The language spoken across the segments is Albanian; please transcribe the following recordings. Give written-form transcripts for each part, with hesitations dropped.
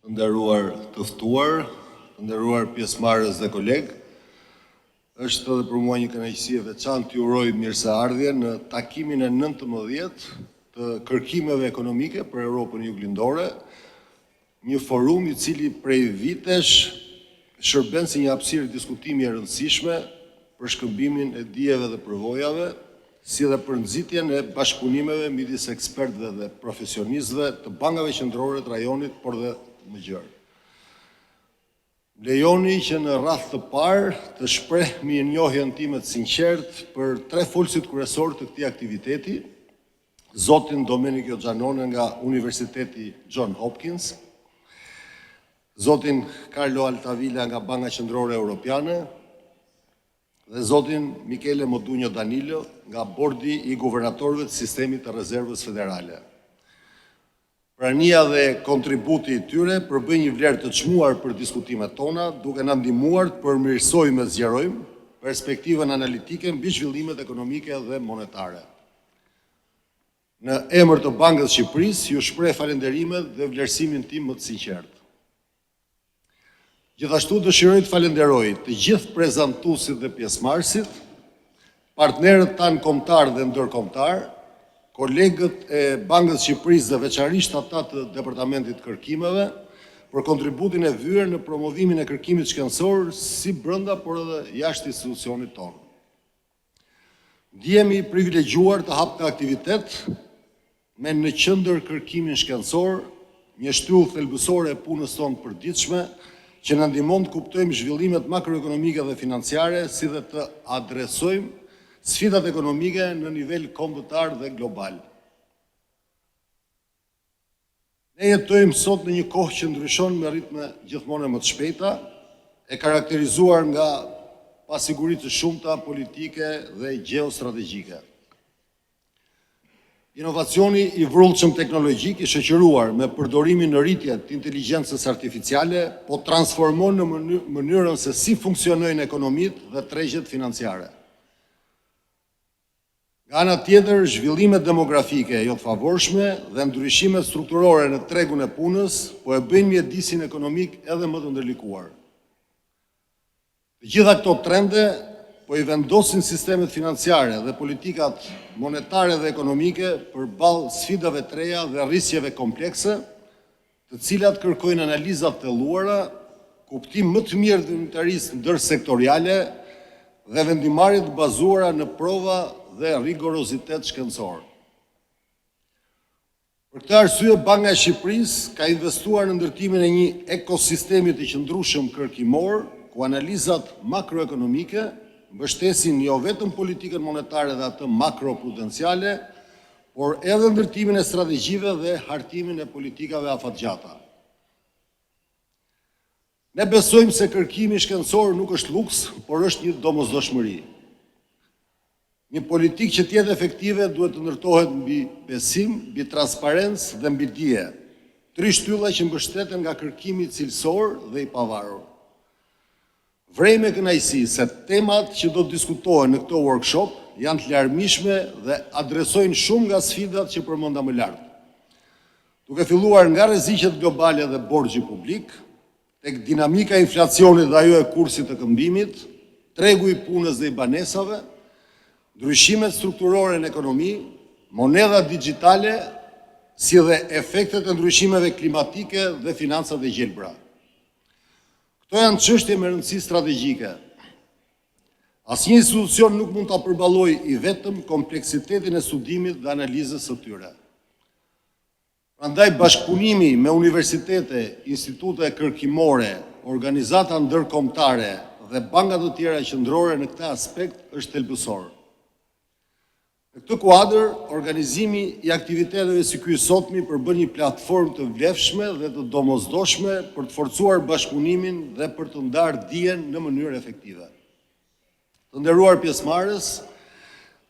të nderuar të ftuar, të nderuar pjesëmarrës dhe kolegë. Është edhe për mua një kënaqësi e veçantë t'ju uroj mirëseardhje në takimin e 19 të kërkimeve ekonomike për Europën Juglindore, një forum i cili prej vitesh shërben si një hapësirë diskutimi e rëndësishme për shkëmbimin e dijeve dhe përvojave, si dhe për nxitjen e bashkëpunimeve midis ekspertëve dhe profesionistëve të bankave qendrore të rajonit, por dhe më gjerë. Lejoni që në radhë të parë të shpreh mirënjohjen time të sinqertë për tre folësit kryesor të këtij aktiviteti: zotin Domenico Giannone nga Universiteti John Hopkins, zotin Carlo Altavilla nga Banka Qendrore Europiane dhe zotin Michele Modugno Danilo nga Bordi i Guvernatorëve të Sistemit të Rezervës Federale. Prania dhe kontributi i tyre përbëjnë një vlerë të çmuar për diskutimet tona, duke na ndihmuar të përmirësojmë dhe zgjerojmë perspektivën analitike mbi zhvillimet ekonomike dhe monetare. Në emër të Bankës së Shqipërisë, ju shpreh falënderimet dhe vlerësimin tim më të sinqert. Gjithashtu dëshiroj të falenderoj të gjithë prezantuesit dhe pjesëmarrësit, partnerët tanë kombëtar dhe ndërkombëtar, kolegët e Bankës së Shqipërisë dhe veçanërisht ata të Departamentit të Kërkimeve për kontributin e vyer në promovimin e kërkimit shkencor si brenda por edhe jashtë institucionit tonë. Ndihemi privilegjuar të hap këtë aktivitet me në qendër kërkimin shkencor, një shtyllë thelbësore e punës tonë përditshme që na ndihmon të kuptojmë zhvillimet makroekonomike dhe financiare, si dhe të adresojmë sfidat ekonomike në nivel kombëtar dhe global. Ne jetojmë sot në një kohë që ndryshon me ritme gjithmonë më të shpejta, e karakterizuar nga pasiguri të shumta politike dhe gjeostrategjike. Inovacioni i vrullshëm teknologjik i shoqëruar me përdorimin në rritje të inteligjencës artificiale po transformon në mënyrën se si funksionojnë ekonomitë dhe tregjet financiare. Nga ana tjetër, zhvillimet demografike jo të favorshme dhe ndryshimet strukturore në tregun e punës po e bëjnë mjedisin ekonomik edhe më të ndërlikuar. Të gjitha këto trende po i vendosin sistemet financiare dhe politikat monetare dhe ekonomike përballë sfidave të reja dhe rrisjeve komplekse, të cilat kërkojnë analiza të thelluara, kuptim më të mirë të unitarisë ndërsektoriale dhe vendimarrje të bazuara në prova dhe rigorozitet shkencor. Për këtë arsye, Banka e Shqipërisë ka investuar në ndërtimin e një ekosistemi të qëndrueshëm kërkimor, ku analizat makroekonomike mbështesin jo vetëm politikën monetare dhe atë makroprudenciale, por edhe ndërtimin e strategjive dhe hartimin e politikave afatgjata. Ne besojmë se kërkimi shkencor nuk është luks, por është një domosdoshmëri. Një politikë që të jetë efektive duhet të ndërtohet mbi besim, mbi transparencë dhe mbi dije, tri shtylla që mbështeten nga kërkimi cilësor dhe i pavarur. Vrej me kënaqësi se temat që do të diskutohen në këtë workshop janë të larmishme dhe adresojnë shumë nga sfidat që përmenda më lart. Duke filluar nga rreziqet globale dhe borxhi publik, tek dinamika e inflacionit dhe ajo e kursit të këmbimit, tregu i punës dhe i banesave, ndryshimet strukturore në ekonomi, moneda digjitale, si dhe efektet e ndryshimeve klimatike dhe financat e gjelbra. Këto janë çështje me rëndësi strategjike. Asnjë institucion nuk mund ta përballojë i vetëm kompleksitetin e studimit dhe analizës së tyre. Prandaj bashkëpunimi me universitete, institute kërkimore, organizata ndërkombëtare dhe banka të tjera qendrore në këtë aspekt është thelbësor. Në këtë kuadër, organizimi i aktiviteteve si ky sotmi përbën një platformë të vlefshme dhe të domosdoshme për të forcuar bashkëpunimin dhe për të ndarë dijen në mënyrë efektive. Të nderuar pjesëmarrës,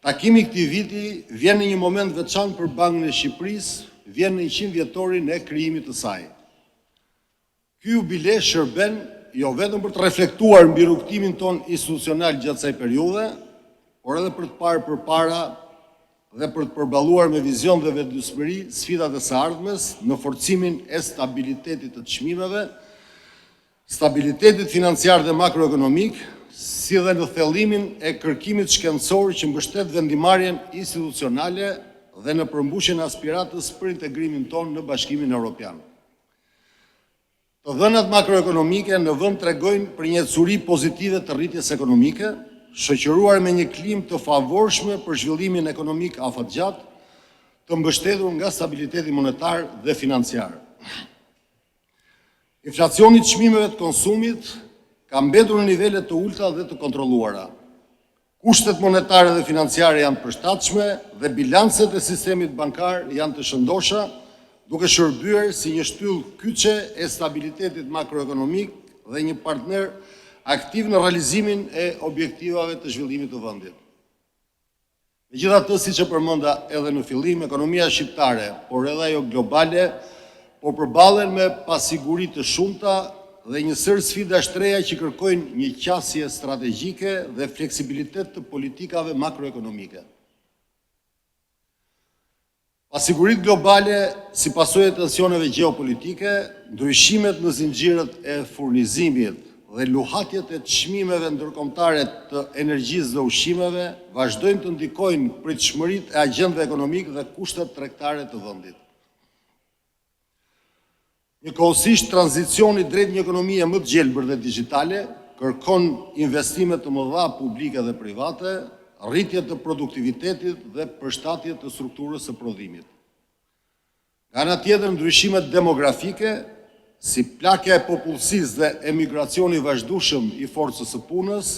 takimi i këtij viti vjen në një moment veçantë për Bankën e Shqipërisë, vjen në 100 vjetorin e krijimit të saj. Ky jubilej shërben jo vetëm për të reflektuar mbi rrugtimin ton institucional gjatë kësaj periudhe, por edhe për të parë përpara dhe për të përballuar me vizion dhe vetëdijshmëri sfidat e së ardhmes në forcimin e stabilitetit të çmimeve, stabilitetit financiar dhe makroekonomik, si dhe në thellimin e kërkimit shkencor që mbështet vendimarrjen institucionale dhe në përmbushjen e aspiratës për integrimin tonë në Bashkimin Evropian. Të dhënat makroekonomike në vend tregojnë për një ecuri pozitive të rritjes ekonomike, shoqëruar me një klimë të favorshme për zhvillimin ekonomik afatgjat, të mbështetur nga stabiliteti monetar dhe financiar. Inflacioni i çmimeve të konsumit ka mbetur në nivele të ulta dhe të kontrolluara. Kushtet monetare dhe financiare janë përshtatshme dhe bilancet e sistemit bankar janë të shëndosha, duke shërbyer si një shtyllë kyçe e stabilitetit makroekonomik dhe një partner aktiv në realizimin e objektivave të zhvillimit të vendit. Megjithatë, siç e përmenda edhe në fillim, ekonomia shqiptare, por edhe ajo globale, po përballen me pasiguri të shumta dhe një sër sfidash të reja që kërkojnë një qasje strategjike dhe fleksibilitet të politikave makroekonomike. Pasigurit globale, si pasojë e tensioneve gjeopolitike, ndryshimet në zinxhirët e furnizimit dhe luhatjet e çmimeve ndërkombëtare të energjisë dhe ushqimeve vazhdojnë të ndikojnë pritshmëritë e agjendave ekonomike dhe kushtet tregtare të vendit. Njëkohësisht, tranzicioni drejt një ekonomie më të gjelbër dhe digjitale kërkon investime të mëdha publike dhe private, rritje të produktivitetit dhe përshtatje të strukturës së prodhimit. Nga ana tjetër, ndryshimet demografike, si plakja e popullsisë dhe emigracioni vazhdueshëm i forcës së punës,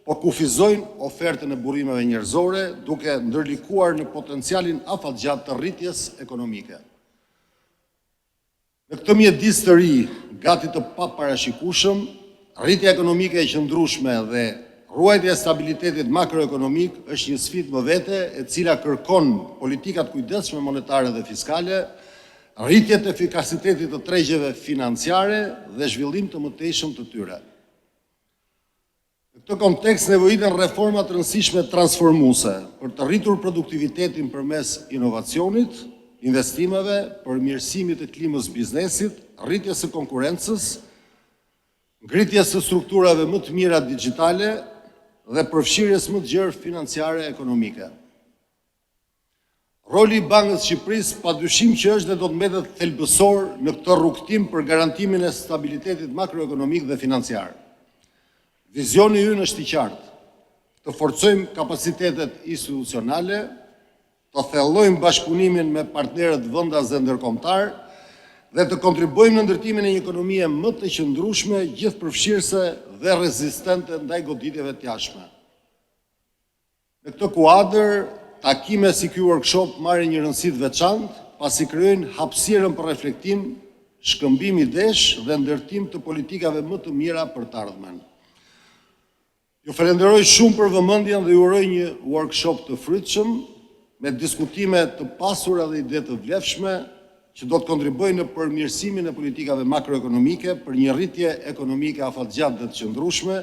po kufizojnë ofertën e burrimeve njerëzore, duke ndërlikuar në potencialin afatgjat të rritjes ekonomike. Në këtë mjedis të ri, gati të paparashikueshëm, rritja ekonomike e qëndrueshme dhe ruajtja e stabilitetit makroekonomik është një sfidë më vete, e cila kërkon politikat kujdesshme monetare dhe fiskale, rritje të efikasitetit të tregjeve financiare dhe zhvillim të mëtejshëm të tyre. Në këtë kontekst nevojiten reforma të rëndësishme transformuese për të rritur produktivitetin përmes inovacionit, investimeve, përmirësimit të klimës biznesit, rritjes së konkurrencës, ngritjes së strukturave më të mira digjitale dhe përfshirjes më të gjerë financiare ekonomike. Roli i Bankës së Shqipërisë padyshim që është dhe do të mbetet thelbësor në këtë rrugtim për garantimin e stabilitetit makroekonomik dhe financiar. Vizioni ynë është i qartë: të forcojmë kapacitetet institucionale, të thellojmë bashkëpunimin me partnerët vendas dhe ndërkombëtar dhe të kontribuojmë në ndërtimin e një ekonomie më të qëndrueshme, gjithëpërfshirëse dhe rezistente ndaj goditjeve të jashtme. Në këtë kuadër, takime si ky workshop marrin një rëndësi të veçantë, pasi krijojnë hapësirën për reflektim, shkëmbim idesh dhe ndërtim të politikave më të mira për të ardhmen. Ju falenderoj shumë për vëmendjen dhe ju uroj një workshop të frytshëm, me diskutime të pasura dhe ide të vlefshme që do të kontribuojnë në përmirësimin e politikave makroekonomike për një rritje ekonomike afatgjatë dhe të qëndrueshme,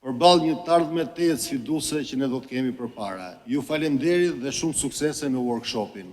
përballë një të ardhme teje sfiduese që ne do të kemi përpara. Ju falenderoj dhe shumë suksese në workshopin.